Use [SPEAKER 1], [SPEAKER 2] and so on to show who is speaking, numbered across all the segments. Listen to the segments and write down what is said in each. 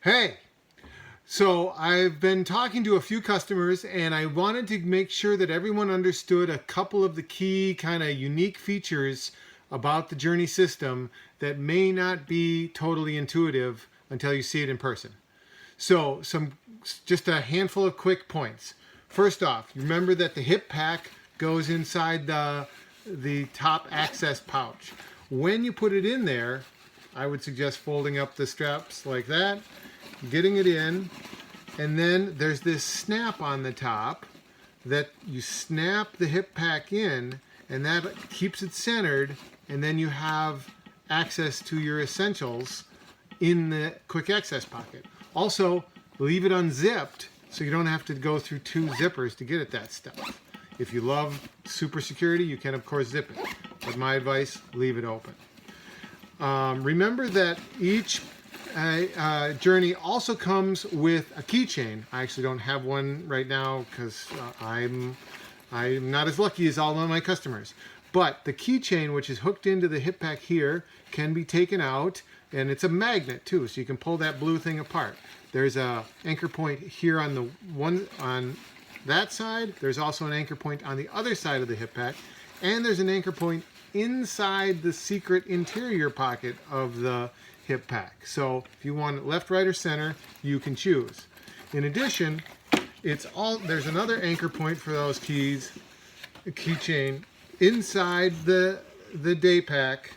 [SPEAKER 1] Hey, so I've been talking to a few customers and I wanted to make sure that everyone understood a couple of the key kind of unique features about the Journey system that may not be totally intuitive until you see it in person. So just a handful of quick points. First off, remember that the hip pack goes inside the top access pouch. When you put it in there, I would suggest folding up the straps like that, getting it in, and then there's this snap on the top that you snap the hip pack in, and that keeps it centered, and then you have access to your essentials in the quick access pocket. Also, leave it unzipped so you don't have to go through two zippers to get at that stuff. If you love super security, you can of course zip it, but my advice, leave it open. Remember that each Journey also comes with a keychain. I actually don't have one right now because I'm not as lucky as all of my customers. But the keychain, which is hooked into the hip pack here, can be taken out, and it's a magnet too, so you can pull that blue thing apart. There's a anchor point here on the one on that side. There's also an anchor point on the other side of the hip pack, and there's an anchor point inside the secret interior pocket of the hip pack. So if you want it left, right, or center, you can choose. In addition, there's another anchor point for those keys, a keychain, inside the day pack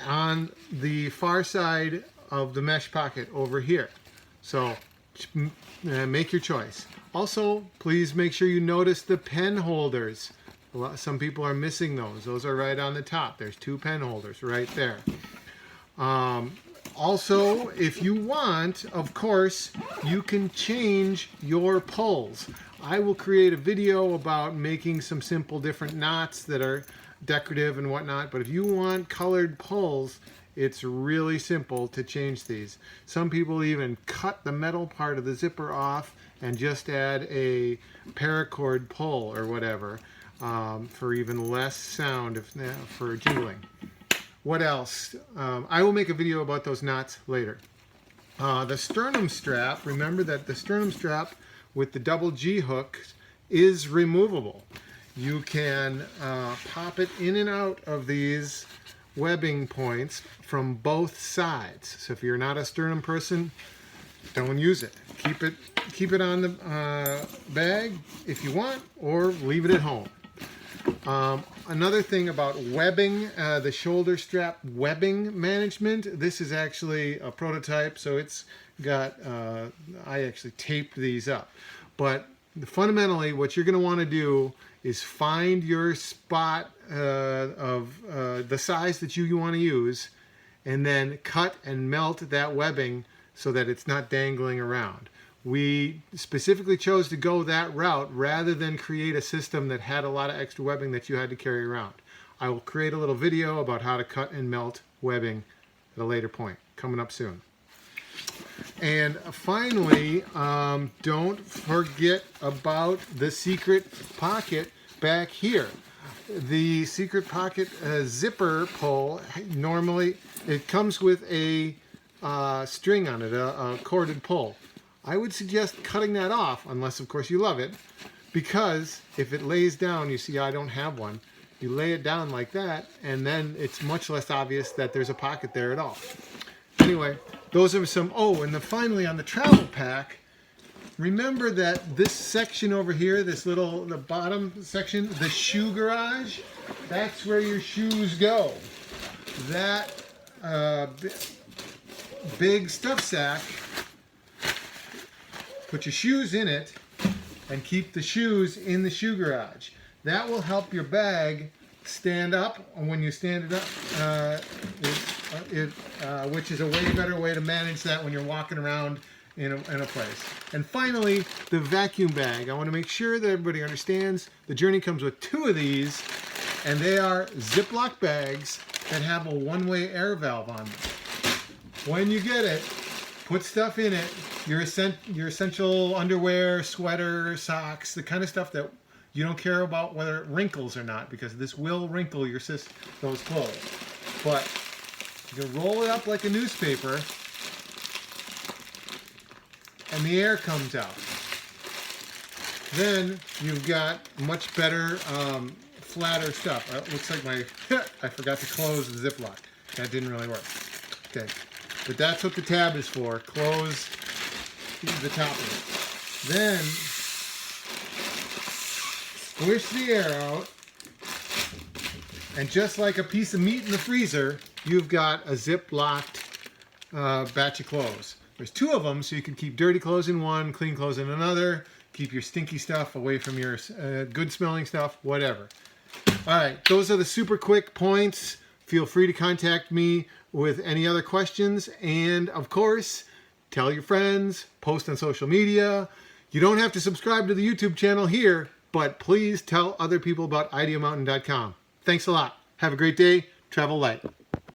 [SPEAKER 1] on the far side of the mesh pocket over here. So make your choice. Also, please make sure you notice the pen holders. Some people are missing those. Those are right on the top. There's two pen holders right there. Also, if you want, of course, you can change your pulls. I will create a video about making some simple different knots that are decorative and whatnot, but if you want colored pulls, it's really simple to change these. Some people even cut the metal part of the zipper off and just add a paracord pull or whatever for even less sound for jingling. What else? I will make a video about those knots later. The sternum strap, remember that the sternum strap with the double G hooks is removable. You can pop it in and out of these webbing points from both sides. So if you're not a sternum person, don't use it. Keep it on the bag if you want, or leave it at home. Another thing about webbing, the shoulder strap webbing management, this is actually a prototype, so it's got, I actually taped these up. But fundamentally, what you're going to want to do is find your spot of the size that you want to use, and then cut and melt that webbing so that it's not dangling around. We specifically chose to go that route rather than create a system that had a lot of extra webbing that you had to carry around. I will create a little video about how to cut and melt webbing at a later point, coming up soon. And finally, don't forget about the secret pocket back here. The secret pocket zipper pull, normally it comes with a string on it, a corded pull. I would suggest cutting that off, unless of course you love it, because if it lays down, you see I don't have one, you lay it down like that, and then it's much less obvious that there's a pocket there at all. Anyway, those are some, and then finally on the travel pack, remember that this section over here, the bottom section, the shoe garage, that's where your shoes go. That big stuff sack, put your shoes in it and keep the shoes in the shoe garage. That will help your bag stand up when you stand it up, which is a way better way to manage that when you're walking around in a place. And finally, the vacuum bag. I want to make sure that everybody understands the Journey comes with two of these, and they are Ziploc bags that have a one-way air valve on them. When you get it, put stuff in it, your essential underwear, sweater, socks, the kind of stuff that you don't care about whether it wrinkles or not, because this will wrinkle those clothes. But you can roll it up like a newspaper, and the air comes out. Then you've got much better, flatter stuff. Looks like my, I forgot to close the Ziploc. That didn't really work. Okay, but that's what the tab is for. Close the top of it. Then squish the air out, and just like a piece of meat in the freezer, you've got a zip-locked batch of clothes. There's 2 of them, so you can keep dirty clothes in one, clean clothes in another, keep your stinky stuff away from your good-smelling stuff, whatever. All right, those are the super quick points. Feel free to contact me with any other questions, and of course, tell your friends, post on social media. You don't have to subscribe to the YouTube channel here, but please tell other people about ideamountain.com. Thanks a lot. Have a great day. Travel light.